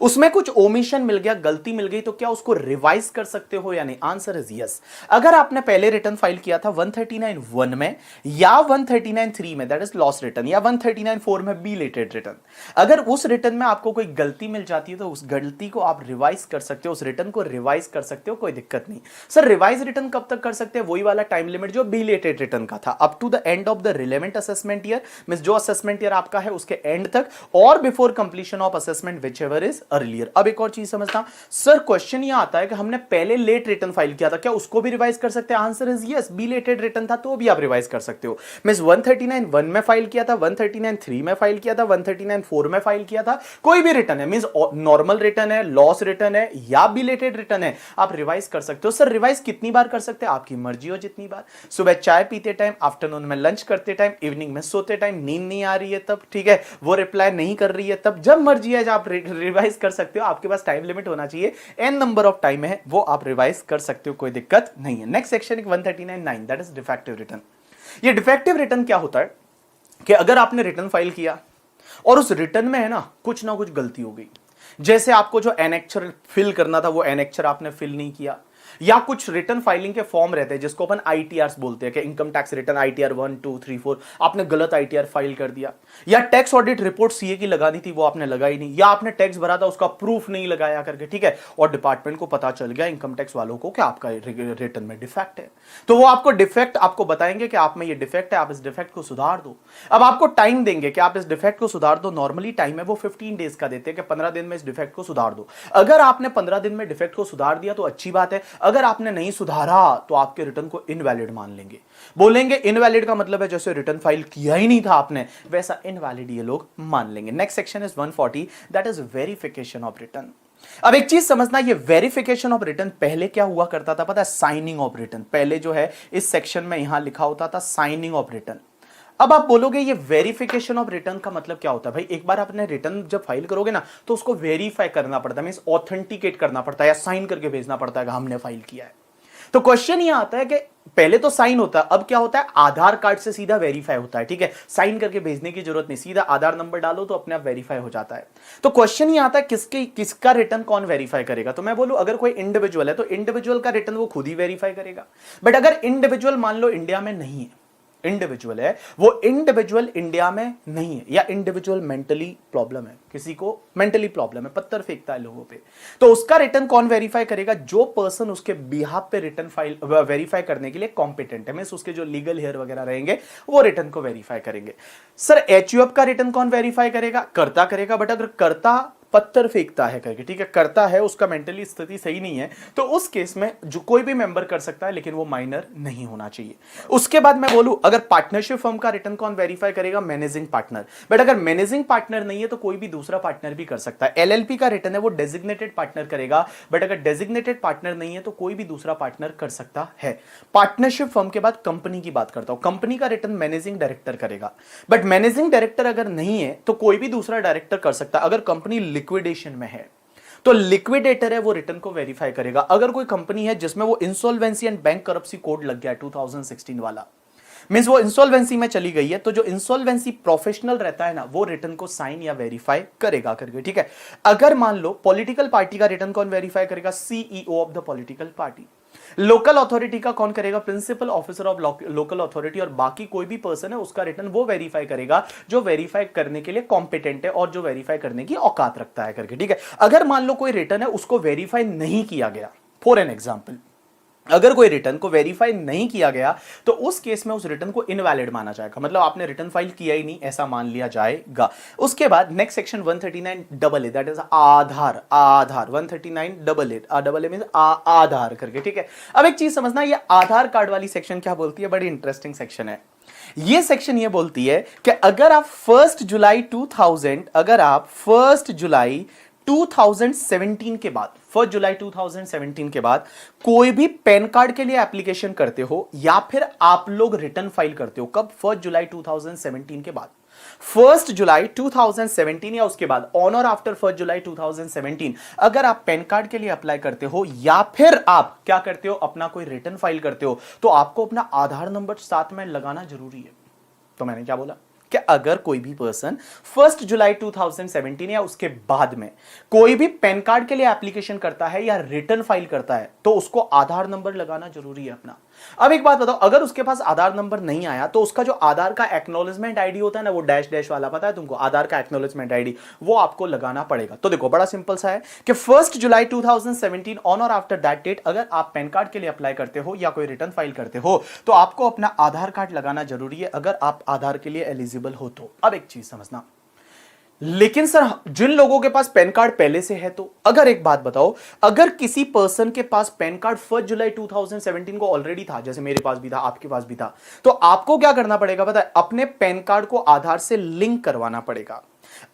उसमें कुछ ओमिशन मिल गया, गलती मिल गई, तो क्या उसको रिवाइज कर सकते हो या नहीं? Answer is yes. अगर आपने पहले रिटर्न फाइल किया था 139(1) में या 139(3) में, दैट इज लॉस रिटर्न, या 139(4) में बिलेटेड रिटर्न, अगर उस रिटर्न में आपको कोई गलती मिल जाती है तो उस गलती को आप रिवाइज कर सकते हो, उस रिटर्न को रिवाइज कर सकते हो, कोई दिक्कत नहीं। सर रिवाइज रिटर्न कब तक कर सकते हैं? वही वाला टाइम लिमिट जो बिलेटेड रिटर्न का था, up to the end of the relevant assessment year, means जो असेसमेंट ईयर आपका है उसके एंड तक, और before completion of assessment whichever is earlier. अब एक और चीज समझना, सर क्वेश्चन यह आता है कि हमने पहले लेट रिटर्न फाइल किया था, क्या उसको भी रिवाइज कर सकते हैं? Answer is yes, belated return था तो भी आप रिवाइज कर सकते हो। मींस 139(1) में फाइल किया था, 139(3) में फाइल किया था, 139(4) में फाइल किया था, कोई भी रिटर्न है, मींस नॉर्मल रिटर्न है, लॉस रिटर्न है या बिलेटेड रिटर्न है, आप रिवाइज कर सकते हो। सर रिवाइज कितनी बार कर सकते हैं? आपकी मर्जी हो जितनी बार, सुबह चाय पीते टाइम, आफ्टरनून में लंच करते टाइम, इवनिंग में सोते टाइम, नींद नहीं आ रही है तब, ठीक है, वो रिप्लाई नहीं कर रही है तब, जब मर्जी है आप रिवाइज कर सकते हो। आपके पास टाइम लिमिट होना चाहिए, एन नंबर ऑफ टाइम है, वो आप रिवाइज कर सकते हो, कोई दिक्कत नहीं है। Next section 139(9), that is defective return. ये डिफेक्टिव रिटर्न क्या होता है कि अगर आपने रिटर्न फाइल किया और उस रिटर्न में है ना कुछ गलती हो गई, जैसे आपको जो एनेक्चर फिल करना था वो एनेक्चर आपने फिल नहीं किया, या कुछ रिटर्न फाइलिंग के फॉर्म रहते हैं जिसको अपन आईटीआर बोलते हैं कि इनकम टैक्स रिटर्न आईटीआर 1, 2, 3, 4, आपने गलत आईटीआर फाइल कर दिया, या टैक्स ऑडिट रिपोर्ट सीए की लगानी थी वो आपने लगाई नहीं, या आपने टैक्स भरा था उसका प्रूफ नहीं लगाया करके, ठीक है, और डिपार्टमेंट को पता चल गया इनकम टैक्स वालों को कि आपका रिटर्न में डिफेक्ट है, तो वो आपको डिफेक्ट आपको बताएंगे कि आप में ये डिफेक्ट है, आप इस डिफेक्ट को सुधार दो। अब आपको टाइम देंगे कि आप इस डिफेक्ट को सुधार दो, नॉर्मली टाइम है वो 15 डेज का देते हैं कि 15 दिन में इस डिफेक्ट को सुधार दो। अगर आपने 15 दिन में डिफेक्ट को सुधार दिया तो अच्छी बात है, अगर आपने नहीं सुधारा तो आपके रिटर्न को इनवैलिड मान लेंगे। बोलेंगे इनवैलिड का मतलब है जैसे रिटर्न फाइल किया ही नहीं था आपने, वैसा इनवैलिड ये लोग मान लेंगे। Next section is 140, that is verification of return. अब एक चीज समझना, ये वेरिफिकेशन ऑफ रिटर्न पहले क्या हुआ करता था पता है? Signing off return. पहले जो है इस सेक्शन में यहां लिखा होता था साइनिंग ऑफ रिटर्न। अब आप बोलोगे ये वेरिफिकेशन ऑफ रिटर्न का मतलब क्या होता है? भाई एक बार आपने रिटर्न जब फाइल करोगे ना तो उसको वेरीफाई करना पड़ता है, मींस ऑथेंटिकेट करना पड़ता है या साइन करके भेजना पड़ता है कि हमने फाइल किया है। तो क्वेश्चन ये आता है कि पहले तो साइन होता है, अब क्या होता है? आधार कार्ड से सीधा वेरीफाई होता है, ठीक है? साइन करके भेजने की जरूरत नहीं, सीधा आधार नंबर डालो तो अपने आप वेरीफाई हो जाता है। तो क्वेश्चन ये आता है किसका रिटर्न कौन वेरीफाई करेगा? तो मैं बोलूं अगर कोई इंडिविजुअल है तो इंडिविजुअल का रिटर्न वो खुद ही वेरीफाई करेगा। बट अगर इंडिविजुअल मान लो इंडिया में नहीं है, इंडिविजुअल है, वो इंडिविजुअल इंडिया में नहीं है, या इंडिविजुअल मेंटली प्रॉब्लम है, किसी को मेंटली प्रॉब्लम है, पत्थर फेंकता है लोगों पे, तो उसका रिटर्न कौन वेरीफाई करेगा? जो पर्सन उसके बिहाफ पे रिटर्न फाइल वेरीफाई करने के लिए कॉम्पिटेंट है, मींस उसके जो लीगल हेयर वगैरह रहेंगे वो रिटर्न को वेरीफाई करेंगे। सर एचयूएफ का रिटर्न कौन वेरीफाई करेगा? कर्ता करेगा। बट अगर कर्ता पत्थर फेंकता है करके, ठीक है, करता है, उसका मेंटली स्थिति सही नहीं है, तो उस केस में जो कोई भी मेंबर कर सकता है, लेकिन वो माइनर नहीं होना चाहिए। उसके बाद मैं बोलूं अगर पार्टनरशिप फर्म का रिटर्न कौन वेरीफाई करेगा? Managing partner. बट अगर मैनेजिंग पार्टनर नहीं है तो कोई भी दूसरा पार्टनर भी कर सकता है। एलएलपी का रिटर्न है वो डेजिग्नेटेड पार्टनर करेगा, बट अगर डेजिग्नेटेड पार्टनर नहीं है तो कोई भी दूसरा पार्टनर कर सकता है। पार्टनरशिप फर्म के बाद कंपनी की बात करता हूं, कंपनी का रिटर्न मैनेजिंग डायरेक्टर करेगा, बट मैनेजिंग डायरेक्टर अगर नहीं है तो कोई भी दूसरा डायरेक्टर कर सकता है। अगर कंपनी लिक्विडेशन में है तो लिक्विडेटर है वो रिटर्न को वेरीफाई करेगा। अगर कोई कंपनी है जिसमें वो इंसॉल्वेंसी एंड बैंक करप्सी कोड लग गया 2016 वाला, मींस वो इंसॉल्वेंसी में चली गई है, तो जो इंसॉल्वेंसी प्रोफेशनल रहता है ना वो रिटर्न को साइन या वेरीफाई करेगा करके, ठीक है। अगर मान लो पॉलिटिकल पार्टी का रिटर्न कौन वेरीफाई करेगा? CEO of the political party. Local authority का कौन करेगा? Principal officer of local authority. और बाकी कोई भी पर्सन है उसका रिटर्न वो वेरीफाई करेगा जो वेरीफाई करने के लिए कॉम्पिटेंट है और जो वेरीफाई करने की औकात रखता है करके, ठीक है। अगर मान लो कोई रिटर्न है उसको वेरीफाई नहीं किया गया, फॉर एन एग्जाम्पल, अगर कोई रिटर्न को वेरीफाई नहीं किया गया तो उस केस में उस रिटर्न को इनवैलिड माना जाएगा, मतलब आपने रिटर्न फाइल किया ही नहीं ऐसा मान लिया जाएगा। उसके बाद next section 139AA, that is Aadhaar. Aadhaar 139AA, double A means Aadhaar करके, ठीक है। अब एक चीज समझना, ये आधार कार्ड वाली सेक्शन क्या बोलती है? बड़ी इंटरेस्टिंग सेक्शन है ये सेक्शन। ये बोलती है कि अगर आप 1 जुलाई 2000, अगर आप 1 जुलाई 2017 के बाद, 1 जुलाई 2017 के बाद कोई भी पैन कार्ड के लिए एप्लीकेशन करते हो या फिर आप लोग रिटर्न फाइल करते हो, कब? 1 जुलाई 2017 के बाद। 1 जुलाई 2017 या उसके बाद, ऑन और आफ्टर 1 जुलाई 2017 अगर आप पैन कार्ड के लिए अप्लाई करते हो या फिर आप क्या करते हो, अपना कोई रिटर्न फाइल करते हो, तो आपको अपना आधार नंबर साथ में लगाना जरूरी है। तो मैंने क्या बोला कि अगर कोई भी पर्सन 1 जुलाई 2017 या उसके बाद में कोई भी पैन कार्ड के लिए एप्लीकेशन करता है या रिटर्न फाइल करता है तो उसको आधार नंबर लगाना जरूरी है अपना। अब एक बात बताओ, अगर उसके पास आधार नंबर नहीं आया तो उसका जो आधार का एक्नॉलेजमेंट आईडी होता है ना, वो डैश डैश वाला, पता है तुमको? आधार का एक्नॉलेजमेंट आईडी वो आपको लगाना पड़ेगा। तो देखो बड़ा सिंपल सा है कि 1 जुलाई 2017 ऑन और आफ्टर दैट डेट अगर आप पैन कार्ड के लिए अप्लाई करते हो या कोई रिटर्न फाइल करते हो तो आपको अपना आधार कार्ड लगाना जरूरी है, अगर आप आधार के लिए एलिजिबल हो तो। अब एक चीज समझना, लेकिन सर जिन लोगों के पास पैन कार्ड पहले से है, तो अगर एक बात बताओ, अगर किसी पर्सन के पास पैन कार्ड 1 जुलाई 2017 को ऑलरेडी था, जैसे मेरे पास भी था, आपके पास भी था, तो आपको क्या करना पड़ेगा पता है? अपने पैन कार्ड को आधार से लिंक करवाना पड़ेगा।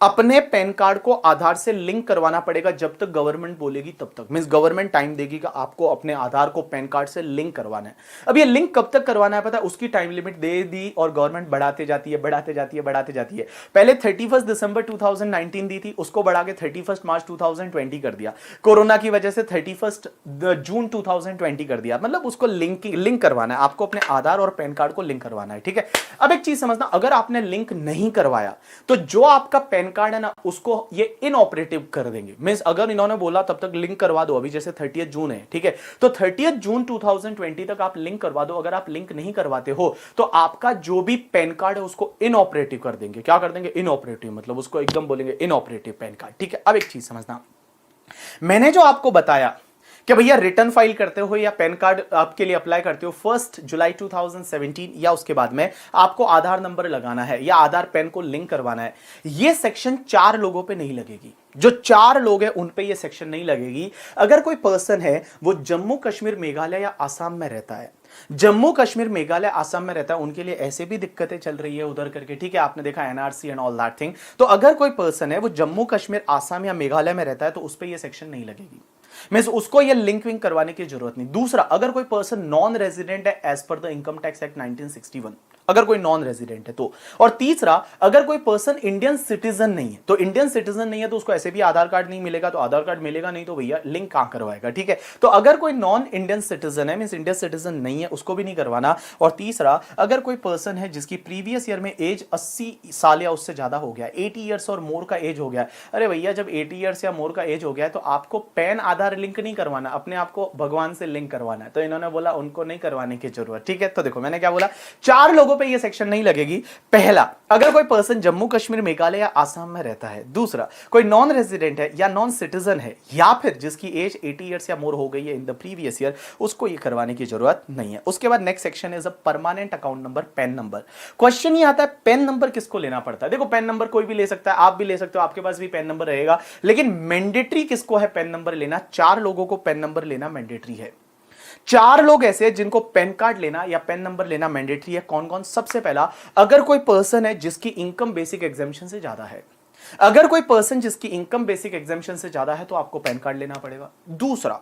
अपने पैन कार्ड को आधार से लिंक करवाना पड़ेगा जब तक गवर्नमेंट बोलेगी तब तक, मींस गवर्नमेंट टाइम देगी कि आपको अपने आधार को पैन कार्ड से लिंक करवाना है। अब ये लिंक कब तक करवाना है पता है? उसकी टाइम लिमिट दे दी और गवर्नमेंट बढ़ाते जाती है, बढ़ाते जाती है, बढ़ाते जाती है। पहले 31 दिसंबर 2019 दी थी, उसको बढ़ा के 31 मार्च 2020 कर दिया। कोरोना की वजह से 31 जून 2020 कर दिया। मतलब उसको लिंक करवाना है, आपको अपने आधार और पैन कार्ड को लिंक करवाना है, ठीक है। अब एक चीज समझना, अगर आपने लिंक नहीं करवाया तो जो आपका पैन कार्ड है ना उसको ये इनऑपरेटिव कर देंगे। मींस अगर इन्होंने बोला तब तक लिंक करवा दो, अभी जैसे 30 जून है, ठीक है, तो 30 जून 2020 तक आप लिंक करवा दो। अगर आप लिंक नहीं करवाते हो तो आपका जो भी पैन कार्ड है उसको इनऑपरेटिव कर देंगे। क्या कर देंगे? इनऑपरेटिव, मतलब उसको एकदम बोलेंगे इनऑपरेटिव पैन कार्ड, ठीक है। अब एक चीज समझना, मैंने जो आपको बताया कि भैया रिटर्न फाइल करते हो या पैन कार्ड आपके लिए अप्लाई करते हो 1 जुलाई 2017 या उसके बाद में आपको आधार नंबर लगाना है या आधार पैन को लिंक करवाना है, ये सेक्शन 4 लोगों पे नहीं लगेगी। जो 4 लोग हैं उन पे ये सेक्शन नहीं लगेगी। अगर कोई पर्सन है वो जम्मू कश्मीर मेघालय या आसाम में रहता है, जम्मू कश्मीर मेघालय आसाम में रहता है, उनके लिए ऐसे भी दिक्कतें चल रही है उधर करके, ठीक है, आपने देखा NRC and all that thing. तो अगर कोई पर्सन है वो जम्मू कश्मीर आसाम या मेघालय में रहता है तो उस पर यह सेक्शन नहीं लगेगी, मींस उसको ये लिंक विंक करवाने की जरूरत नहीं। दूसरा, अगर कोई पर्सन नॉन रेजिडेंट है as per the income tax act 1961, अगर कोई नॉन रेजिडेंट है तो। और तीसरा, अगर कोई पर्सन इंडियन सिटीजन नहीं है, तो इंडियन सिटीजन नहीं है तो उसको ऐसे भी आधार कार्ड नहीं मिलेगा, तो आधार कार्ड मिलेगा नहीं तो भैया लिंक कहां करवाएगा, ठीक है। तो अगर कोई नॉन इंडियन सिटीजन है, मींस इंडियन सिटीजन नहीं है, उसको भी नहीं करवाना। और तीसरा, अगर कोई पर्सन है जिसकी प्रीवियस ईयर में एज 80 साल या उससे ज्यादा हो गया, 80 ईयर्स और मोर का एज हो गया, अरे भैया जब 80 ईयर्स या मोर का एज हो गया है तो आपको पैन आधार लिंक नहीं करवाना, अपने आप को भगवान से लिंक करवाना है। तो इन्होंने बोला उनको नहीं करवाने की जरूरत, ठीक है। तो देखो मैंने क्या बोला, 4 लोगों पे ये सेक्शन नहीं लगेगी। पहला, अगर कोई पर्सन जम्मू कश्मीर मेघालय या आसाम में रहता है। दूसरा, कोई नॉन रेजिडेंट है या नॉन सिटीजन है या फिर जिसकी एज 80 ईयर्स या मोर हो गई है इन द प्रीवियस ईयर, उसको ये करवाने की जरूरत नहीं है। उसके बाद next section is a permanent account number, pan number. Question ये आता है पैन नंबर किसको लेना पड़ता है। देखो पैन नंबर कोई भी ले सकता है, आप भी ले सकते हो, आपके पास भी पैन नंबर रहेगा, लेकिन मैंडेटरी किसको है पैन नंबर लेना? 4 लोगों को पैन नंबर लेना मैंडेटरी है। 4 लोग ऐसे हैं जिनको पैन कार्ड लेना या पैन नंबर लेना मैंडेटरी है। कौन कौन? सबसे पहला, अगर कोई पर्सन है जिसकी इनकम बेसिक एग्जेम्पशन से ज्यादा है, अगर कोई पर्सन जिसकी इनकम बेसिक एग्जेम्पशन से ज्यादा है तो आपको पैन कार्ड लेना पड़ेगा। दूसरा,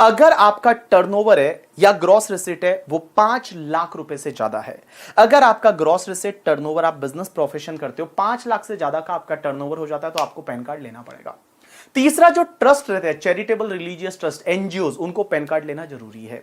अगर आपका टर्नओवर है या ग्रॉस रिसीट है वो 5 लाख रुपए से ज्यादा है, अगर आपका ग्रॉस रिसीट टर्नओवर, आप बिजनेस प्रोफेशन करते हो, 5 लाख से ज्यादा का आपका टर्नओवर हो जाता है तो आपको पैन कार्ड लेना पड़ेगा। तीसरा, जो ट्रस्ट रहते हैं, चैरिटेबल रिलीजियस ट्रस्ट, एनजीओज, उनको पैन कार्ड लेना जरूरी है।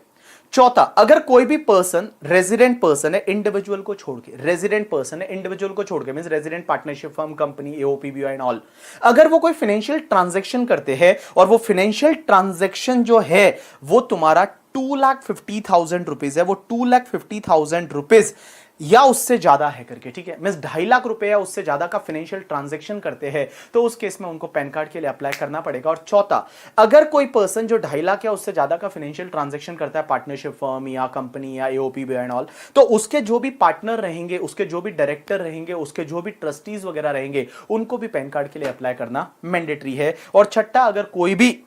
चौथा, अगर कोई भी पर्सन रेजिडेंट पर्सन है इंडिविजुअल को छोड़ के, रेजिडेंट पर्सन है इंडिविजुअल को छोड़ के, means resident partnership firm, company, AOP BOI and all, अगर वो कोई फाइनेंशियल ट्रांजैक्शन करते हैं और वो फाइनेंशियल ट्रांजैक्शन जो है वो तुम्हारा 2,50,000 रुपीज है, वो 2,50,000 रुपीज या उससे ज्यादा है करके, ठीक है, मींस 2.5 लाख रुपए या उससे ज्यादा का फाइनेंशियल ट्रांजैक्शन करते हैं तो उस केस में उनको पैन कार्ड के लिए अप्लाई करना पड़ेगा। और चौथा, अगर कोई पर्सन जो 2.5 लाख या उससे ज्यादा का फाइनेंशियल ट्रांजैक्शन करता है पार्टनरशिप फर्म या कंपनी या एओपी एंड ऑल, तो उसके जो भी पार्टनर रहेंगे, उसके जो भी डायरेक्टर रहेंगे, उसके जो भी ट्रस्टीज वगैरह रहेंगे, उनको भी पैन कार्ड के लिए अप्लाई करना मैंडेटरी है। और छठा, अगर कोई भी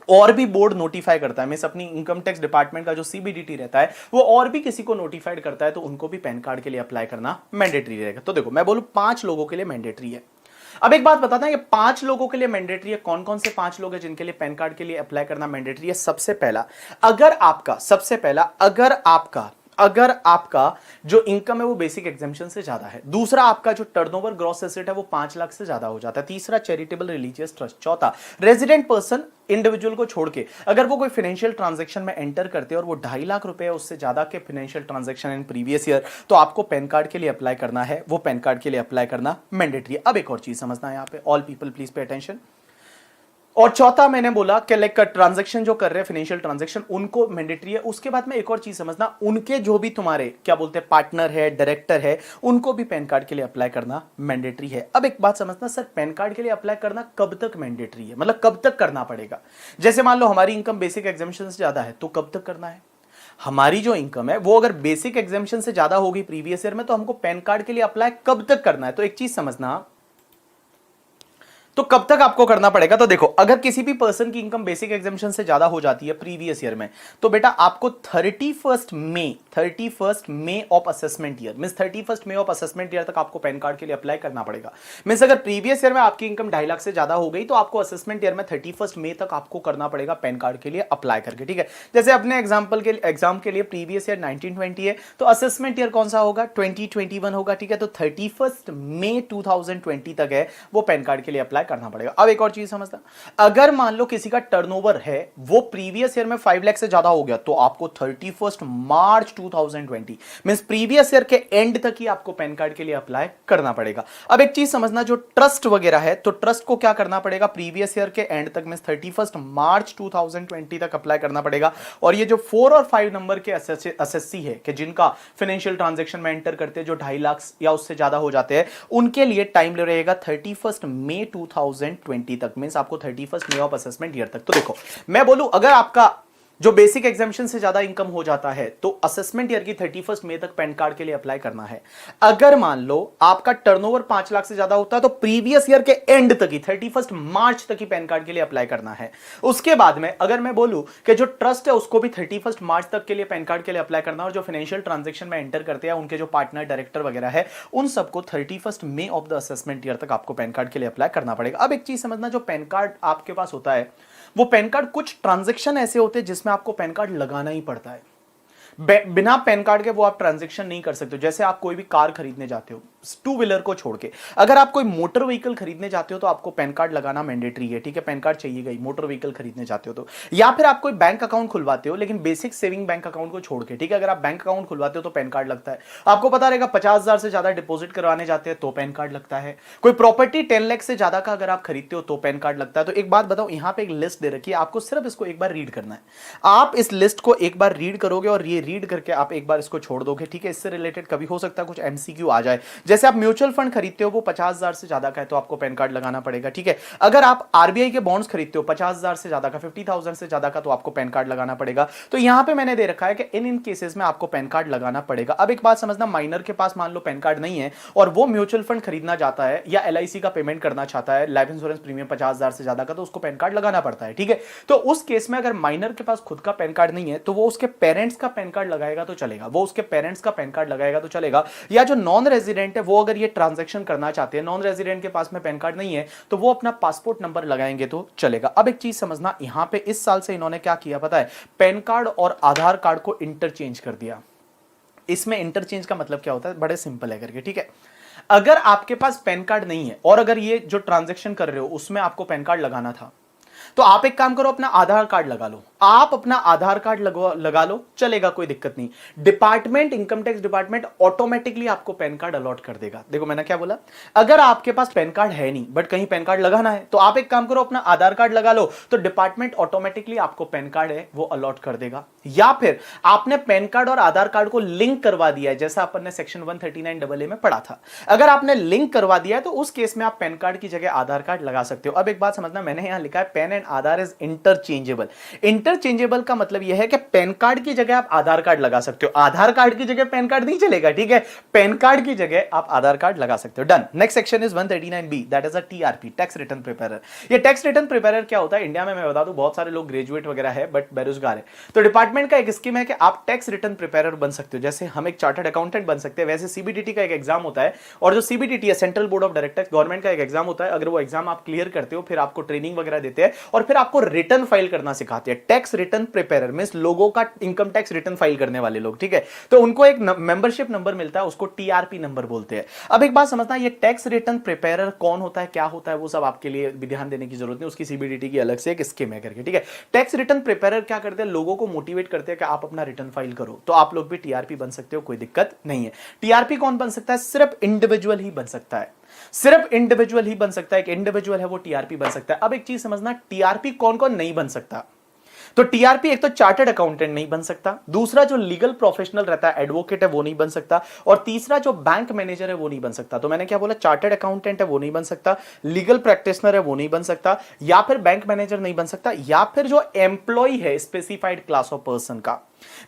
और भी बोर्ड नोटिफाई करता है, मींस अपनी इनकम टैक्स डिपार्टमेंट का जो सीबीडीटी रहता है वो और भी किसी को नोटिफाइड करता है तो उनको भी पैन कार्ड के लिए अप्लाई करना मैंडेटरी रहेगा। तो देखो मैं बोलूं 5 लोगों के लिए मैंडेटरी है। अब एक बात बताता हूं, ये 5 लोगों के लिए मैंडेटरी है। कौन कौन से 5 लोग हैं जिनके लिए पैन कार्ड के लिए अप्लाई करना मैंडेटरी है? सबसे पहला, अगर आपका जो इनकम है वो बेसिक एग्जेम्पशन से ज्यादा है। दूसरा, आपका जो टर्नओवर ग्रॉस एसेट है वो 5 लाख से ज्यादा हो जाता है। तीसरा, चैरिटेबल रिलीजियस ट्रस्ट। चौथा, रेजिडेंट पर्सन इंडिविजुअल को छोड़ के अगर वो कोई फाइनेंशियल ट्रांजैक्शन में एंटर करते हैं और वो 2.5 लाख रुपए उससे ज्यादा के financial transaction in previous year, तो आपको पैन कार्ड के लिए अप्लाई करना है, वो पैन कार्ड के लिए अप्लाई करना मैंडेटरी है। अब एक और चीज समझना है यहाँ पे, all people please pay attention. और चौथा मैंने बोला कि लाइक ट्रांजैक्शन जो कर रहे हैं फाइनेंशियल ट्रांजैक्शन उनको मैंडेटरी है। उसके बाद में एक और चीज समझना, उनके जो भी तुम्हारे क्या बोलते हैं पार्टनर है, डायरेक्टर है, उनको भी पैन कार्ड के लिए अप्लाई करना मैंडेटरी है। अब एक बात समझना, सर पैन कार्ड के लिए अप्लाई करना कब तक मैंडेटरी है, मतलब कब तक करना पड़ेगा? जैसे मान लो हमारी इनकम बेसिक एग्जेम्पशन से ज्यादा है तो कब तक करना है? हमारी जो इनकम है वो अगर बेसिक एग्जेम्पशन से ज्यादा होगी प्रीवियस ईयर में तो हमको पैन कार्ड के लिए अप्लाई कब तक करना है? तो एक चीज समझना, तो कब तक आपको करना पड़ेगा? तो देखो, अगर किसी भी पर्सन की इनकम बेसिक एग्जेम्पशन से ज्यादा हो जाती है प्रीवियस ईयर में तो बेटा आपको 31 मई ऑफ असेसमेंट ईयर, मींस 31 मई ऑफ असेसमेंट ईयर तक आपको पैन कार्ड के लिए अप्लाई करना पड़ेगा। मींस अगर प्रीवियस ईयर में आपकी इनकम 2.5 लाख से ज्यादा हो गई तो आपको असेसमेंट ईयर में 31 मई तक आपको करना पड़ेगा पैन कार्ड के लिए अप्लाई करके, ठीक है। जैसे अपने एग्जाम के लिए प्रीवियस ईयर 1920 है तो असेसमेंट ईयर कौन सा होगा? 2021 होगा, ठीक है। तो 31 मई 2020 तक है वो पैन कार्ड के लिए अप्लाई करना पड़ेगा। अब एक और चीज समझना, अगर मान लो किसी का टर्नओवर है वो प्रीवियस ईयर में 5 लाख से ज्यादा हो गया तो आपको 31 मार्च 2020 मींस प्रीवियस ईयर के एंड तक ही आपको पैन कार्ड के लिए अप्लाई करना पड़ेगा। अब एक चीज समझना, जो ट्रस्ट वगैरह है तो ट्रस्ट को क्या करना पड़ेगा? प्रीवियस ईयर के एंड तक मींस 31 मार्च 2020 तक अप्लाई करना पड़ेगा। और ये जो 4 और 5 नंबर के एसएससी है कि जिनका फाइनेंशियल ट्रांजैक्शन में एंटर करते हैं जो 2.5 लाख या उससे ज्यादा हो जाते हैं, उनके लिए टाइम रहेगा 31 मई 2020 2020 तक, मींस आपको 31 मई ऑफ असेसमेंट ईयर तक। तो देखो मैं बोलूं, अगर आपका जो बेसिक एग्जामिशन से ज्यादा इनकम हो जाता है तो असेसमेंट ईयर की 31 मई तक पैन कार्ड के लिए अप्लाई करना है। अगर मान लो आपका टर्नओवर 5 लाख से ज्यादा होता है तो प्रीवियस ईयर के एंड तक ही 31 मार्च तक ही पैन कार्ड के लिए अप्लाई करना है। उसके बाद में अगर मैं बोलूं कि जो ट्रस्ट है उसको भी 31 मार्च तक के लिए पैन कार्ड के लिए अप्लाई करना, और जो फाइनेंशियल ट्रांजेक्शन में एंटर करते हैं उनके जो पार्टनर डायरेक्टर वगैरह है उन सबको 31 मई ऑफ द असेसमेंट ईयर तक आपको पैन कार्ड के लिए अप्लाई करना पड़ेगा। अब एक चीज समझना, जो पैन कार्ड आपके पास होता है वो पैन कार्ड, कुछ ट्रांजैक्शन ऐसे होते हैं जिसमें आपको पैन कार्ड लगाना ही पड़ता है। बिना पैन कार्ड के वो आप ट्रांजैक्शन नहीं कर सकते। जैसे आप कोई भी कार खरीदने जाते हो, टू व्हीलर को छोड़ के, अगर आप कोई मोटर व्हीकल खरीदने जाते हो तो आपको पैन कार्ड लगाना मैंडेटरी है, ठीक है, पैन कार्ड चाहिएगा ही मोटर व्हीकल खरीदने जाते हो तो। या फिर आप कोई बैंक अकाउंट खुलवाते हो, लेकिन बेसिक सेविंग बैंक अकाउंट को छोड़ के, ठीक है, अगर आप बैंक अकाउंट खुलवाते हो तो पैन कार्ड लगता है। आपको पता रहेगा 50,000 से ज्यादा डिपॉजिट करवाने जाते हैं तो पैन कार्ड लगता है। कोई प्रॉपर्टी 10 लाख से ज्यादा का अगर आप खरीदते हो तो पैन कार्ड लगता है। तो एक बात बताओ, यहां पे एक लिस्ट दे रखी है, आपको सिर्फ इसको एक बार रीड करना है। आप इस लिस्ट को एक बार रीड करोगे और ये रीड करके आप एक बार इसको छोड़ दोगे, ठीक है। इससे रिलेटेड कभी हो सकता है कुछ एमसीक्यू आ जाए। जैसे आप म्यूचुअल फंड खरीदते हो, वो 50,000 से ज्यादा का है तो आपको पैन कार्ड लगाना पड़ेगा, ठीक है। अगर आप आरबीआई के बॉन्ड्स खरीदते हो 50,000 से ज्यादा का, 50,000 से ज्यादा का, तो आपको पैन कार्ड लगाना पड़ेगा। तो यहां पे मैंने दे रखा है कि इन केसेस में आपको पैन कार्ड लगाना पड़ेगा। अब एक बात समझना, माइनर के पास मान लो पैन कार्ड नहीं है और वो म्यूचुअल फंड खरीदना चाहता है या एलआईसी का पेमेंट करना चाहता है, लाइफ इंश्योरेंस प्रीमियम 50,000 से ज्यादा का, तो उसको पैन कार्ड लगाना पड़ता है, ठीक है। तो उस केस में अगर माइनर के पास खुद का पैन कार्ड नहीं है तो वो उसके पेरेंट्स का पैन कार्ड लगाएगा तो चलेगा, वो उसके पेरेंट्स का पैन कार्ड लगाएगा तो चलेगा। या जो नॉन रेजिडेंट है वो अगर ये ट्रांजैक्शन करना चाहते हैं, नॉन रेजिडेंट के पास में पैन कार्ड नहीं है तो वो अपना पासपोर्ट नंबर लगाएंगे तो चलेगा। अब एक चीज समझना, यहां पे इस साल से इन्होंने क्या किया पता है, पैन कार्ड और आधार कार्ड को इंटरचेंज कर दिया। इसमें इंटरचेंज का मतलब क्या होता है, बड़े सिंपल है करके, ठीक है। अगर आपके पास पैन कार्ड नहीं है और अगर ये जो ट्रांजैक्शन कर रहे हो उसमें आपको पैन कार्ड लगाना था, तो आप एक काम करो, अपना आधार कार्ड लगा लो। आप अपना आधार कार्ड लगा लो, चलेगा, कोई दिक्कत नहीं। Department, income tax department automatically आपको पैन कार्ड अलॉट कर देगा। देखो मैंने क्या बोला, अगर आपके पास पैन कार्ड है नहीं बट कहीं पैन कार्ड लगाना है तो आप एक काम करो, अपना आधार कार्ड लगा लो, तो डिपार्टमेंट ऑटोमेटिकली आपको पैन कार्ड है वो अलॉट कर देगा। या फिर आपने पैन कार्ड और आधार कार्ड को लिंक करवा दिया है, जैसा अपन ने सेक्शन 139AA में पढ़ा था। अगर आपने लिंक करवा दिया है तो उस केस में आप पैन कार्ड की जगह आधार कार्ड लगा सकते हो। अब एक बात समझना, मैंने यहां लिखा है pan and Aadhaar is interchangeable. Interchangeable का मतलब यह है कि पैन कार्ड की जगह आप आधार कार्ड लगा सकते हो, आधार कार्ड की जगह पैन कार्ड नहीं चलेगा, ठीक है। पैन कार्ड की जगह आप आधार कार्ड लगा सकते हो। Done. Next section is 139B, that is a TRP, tax return preparer. ये टैक्स रिटर्न प्रिपेरर क्या होता है, इंडिया में मैं बता दूं बहुत सारे लोग ग्रेजुएट वगैरह है बट बेरोजगार है, तो डिपार्टमेंट का एक स्कीम है कि आप टैक्स रिटर्न प्रिपेरर बन सकते हो। जैसे हम एक चार्टर्ड अकाउंटेंट बन सकते हैं, वैसे सीबीडीटी का एक एग्जाम होता है, और जो सीबीडीटी है central board of directors, government का एक एग्जाम होता है। अगर वो एग्जाम आप क्लियर करते हो फिर आपको ट्रेनिंग वगैरह देते हैं और फिर आपको रिटर्न फाइल करना सिखाते हैं। टैक्स रिटर्न प्रिपेरर मींस लोगों का इनकम टैक्स रिटर्न फाइल करने वाले लोग, ठीक है। तो उनको एक मेंबरशिप नंबर मिलता है, उसको टीआरपी नंबर बोलते हैं। अब एक बात समझना, ये टैक्स रिटर्न प्रिपेरर कौन होता है, क्या होता है, वो सब आपके लिए भी ध्यान देने की जरूरत नहीं, उसकी सीबीडीटी की अलग से एक स्कीम है करके, ठीक है। टैक्स रिटर्न प्रिपेरर क्या करते हैं, लोगों को मोटिवेट करते हैं कि आप अपना रिटर्न फाइल करो, तो आप लोग भी टीआरपी बन सकते हो, कोई दिक्कत नहीं है। टीआरपी कौन बन सकता है, सिर्फ इंडिविजुअल ही बन सकता है, सिर्फ इंडिविजुअल ही बन सकता है। एक इंडिविजुअल है वो टीआरपी बन सकता है। अब एक चीज समझना, टीआरपी कौन कौन नहीं बन सकता, तो टीआरपी एक तो चार्टर्ड अकाउंटेंट नहीं बन सकता, दूसरा जो लीगल प्रोफेशनल रहता है, एडवोकेट है, वो नहीं बन सकता, और तीसरा जो बैंक मैनेजर है वो नहीं बन सकता। तो मैंने क्या बोला, चार्टर्ड अकाउंटेंट है वो नहीं बन सकता, लीगल प्रैक्टिशनर है वो नहीं बन सकता, या फिर बैंक मैनेजर नहीं बन सकता, या फिर जो एम्प्लॉय है स्पेसिफाइड क्लास ऑफ पर्सन का,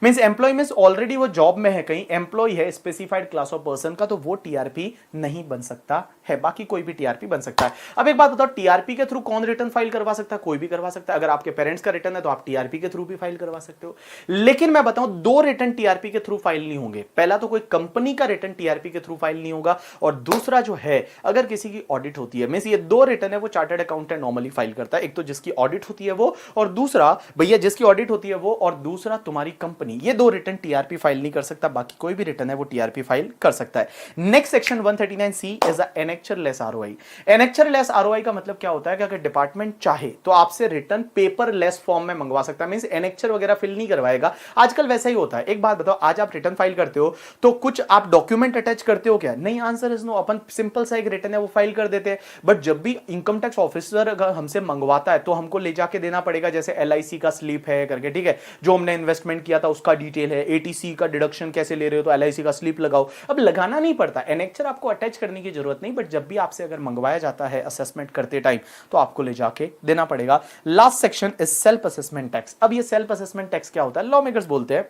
मींस एम्प्लॉय मींस ऑलरेडी वो जॉब में है, कहीं एम्प्लॉय है स्पेसिफाइड क्लास ऑफ पर्सन का, तो वो टीआरपी नहीं बन सकता है। बाकी कोई भी टीआरपी बन सकता है। अब एक बात बताओ, टीआरपी के थ्रू कौन रिटर्न फाइल करवा सकता है, कोई भी करवा सकता है। अगर आपके पेरेंट्स का रिटर्न है तो आप टीआरपी के थ्रू भी फाइल करवा सकते हो। लेकिन मैं बताऊं, दो रिटर्न टीआरपी के थ्रू फाइल नहीं होंगे। पहला तो कोई कंपनी का रिटर्न टीआरपी के थ्रू फाइल नहीं होगा, और दूसरा जो है अगर किसी की ऑडिट होती है, मींस ये दो रिटर्न है वो चार्टर्ड अकाउंटेंट नॉर्मली फाइल करता है। एक तो जिसकी ऑडिट होती है वो, और दूसरा भैया जिसकी ऑडिट होती है वो, और दूसरा तुम्हारी कंपनी। ये दो रिटर्न टीआरपी फाइल नहीं कर सकता, बाकी कोई भी रिटर्न है वो टीआरपी फाइल कर सकता है। Next section 139C is a annexureless ROI. Annexureless ROI का मतलब क्या होता है कि अगर डिपार्टमेंट चाहे तो आपसे रिटर्न पेपरलेस फॉर्म में मंगवा सकता है, मींस एनेक्चर वगैरह फिल नहीं करवाएगा। आजकल वैसा ही होता है। एक बात बताओ, आज आप रिटर्न फाइल करते हो तो कुछ आप डॉक्यूमेंट अटैच करते हो क्या, नहीं, आंसर इज नो। अपन सिंपल सा एक रिटर्न है वो फाइल कर देते हैं, बट जब भी इनकम टैक्स ऑफिसर अगर हमसे मंगवाता है तो हमको ले जाके देना पड़ेगा, जैसे एलआईसी का स्लिप है करके, ठीक है, जो हमने इन्वेस्टमेंट किया किया था उसका डिटेल है, एटीसी का डिडक्शन कैसे ले रहे हो तो एलआईसी का स्लिप लगाओ। अब लगाना नहीं पड़ता, एनेक्चर आपको अटैच करने की जरूरत नहीं, बट जब भी आपसे अगर मंगवाया जाता है असेसमेंट करते टाइम तो आपको ले जाके देना पड़ेगा। Last section is self assessment tax. अब ये सेल्फ असेसमेंट टैक्स क्या होता है? लॉ मेकर्स बोलते हैं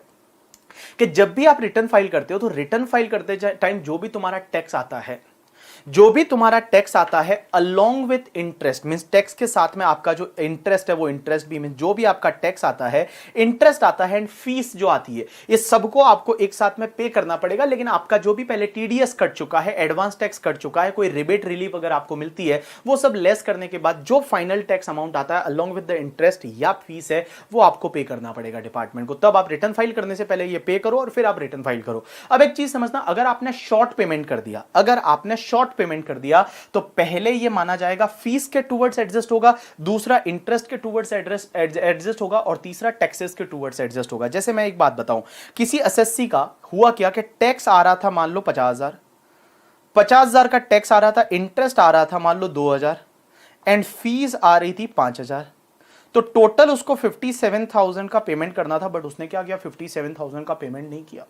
कि जब भी आप रिटर्न फाइल करते हो तो रिटर्न फाइल करते टाइम जो भी तुम्हारा टैक्स आता है, जो भी तुम्हारा टैक्स आता है along with interest, means tax के साथ में आपका जो इंटरेस्ट है वो इंटरेस्ट भी, मींस जो भी आपका टैक्स आता है, इंटरेस्ट आता है एंड फीस जो आती है, ये सबको आपको एक साथ में पे करना पड़ेगा। लेकिन आपका जो भी पहले टीडीएस कट चुका है, एडवांस टैक्स कट चुका है, कोई रिबेट रिलीफ अगर आपको मिलती है, वो सब लेस करने के बाद जो फाइनल टैक्स अमाउंट आता है अलोंग विद द इंटरेस्ट या फीस है वो आपको पे करना पड़ेगा डिपार्टमेंट को। तब आप रिटर्न फाइल करने से पहले ये पे करो और फिर आप रिटर्न फाइल करो। अब एक चीज समझना, अगर आपने शॉर्ट पेमेंट कर दिया, अगर आपने शॉर्ट पेमेंट कर दिया तो पहले यह माना जाएगा फीस के टूवर्ड्स एडजस्ट होगा, दूसरा इंटरेस्ट के टूवर्ड्स एडजस्ट होगा और तीसरा टैक्सेस के टूवर्ड्स एडजस्ट होगा। जैसे मैं एक बात बताऊं, किसी एसएससी का हुआ क्या कि टैक्स आ रहा था मान लो 50,000 का टैक्स आ रहा था, इंटरेस्ट आ रहा था मान लो 2,000 एंड फीस आ रही थी 5,000, तो टोटल उसको 57,000 का पेमेंट करना था, बट उसने क्या किया, 57,000 का पेमेंट नहीं किया,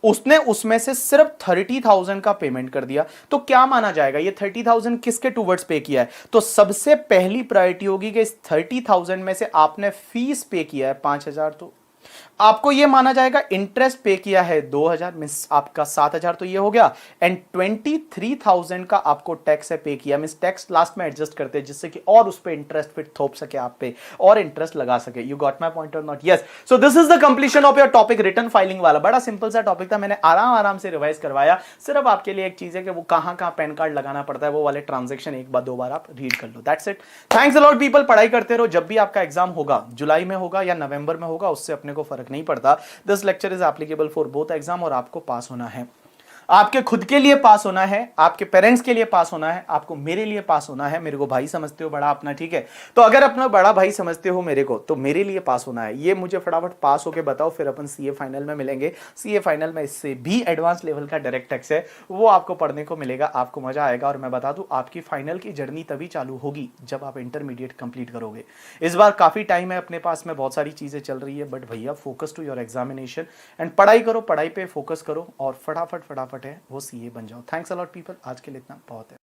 उसने उसमें से सिर्फ 30,000 का पेमेंट कर दिया। तो क्या माना जाएगा, ये 30,000 किसके टूवर्ड्स पे किया है? तो सबसे पहली प्रायोरिटी होगी कि इस 30,000 में से आपने फीस पे किया है 5,000, तो आपको यह माना जाएगा इंटरेस्ट पे किया है 2,000, मींस आपका 7,000 तो ये हो गया, एंड 23,000 का आपको टैक्स है पे किया, मींस टैक्स लास्ट में एडजस्ट करते हैं जिससे कि और उस पे इंटरेस्ट फिर थोप सके आप पे और इंटरेस्ट लगा सके। यू गॉट माय पॉइंट और not? Yes. So this is the completion of your topic return filing वाला। बड़ा सिंपल सा टॉपिक था, मैंने आराम से रिवाइज करवाया। सिर्फ आपके लिए एक चीज है कि वो कहां पैन कार्ड लगाना पड़ता है, वो वाले ट्रांजेक्शन एक बार दो बार आप रीड कर लो, that's it. Thanks a lot people. पढ़ाई करते रहो, जब भी आपका एग्जाम होगा, जुलाई में होगा या नवंबर में होगा, उससे अपने को फर्क नहीं पड़ता। This lecture is applicable for both exam और आपको पास होना है, आपके खुद के लिए पास होना है, आपके पेरेंट्स के लिए पास होना है, आपको मेरे लिए पास होना है। मेरे को भाई समझते हो बड़ा अपना, ठीक है? तो अगर अपना बड़ा भाई समझते हो मेरे को, तो मेरे लिए पास होना है। ये मुझे फटाफट पास होके बताओ, फिर अपन सीए फाइनल में मिलेंगे। सीए फाइनल में इससे भी एडवांस लेवल का डायरेक्ट टैक्स है, वो आपको पढ़ने को मिलेगा, आपको मजा आएगा। और मैं बता दूं, आपकी फाइनल की जर्नी तभी चालू होगी जब आप इंटरमीडिएट कंप्लीट करोगे। इस बार काफी टाइम है अपने पास में, बहुत सारी चीजें चल रही है, बट भैया focus to your examination and पढ़ाई करो, पढ़ाई पे फोकस करो और फटाफट है वो सीए बन जाओ। थैंक्स अ लॉट पीपल, आज के लिए इतना बहुत है।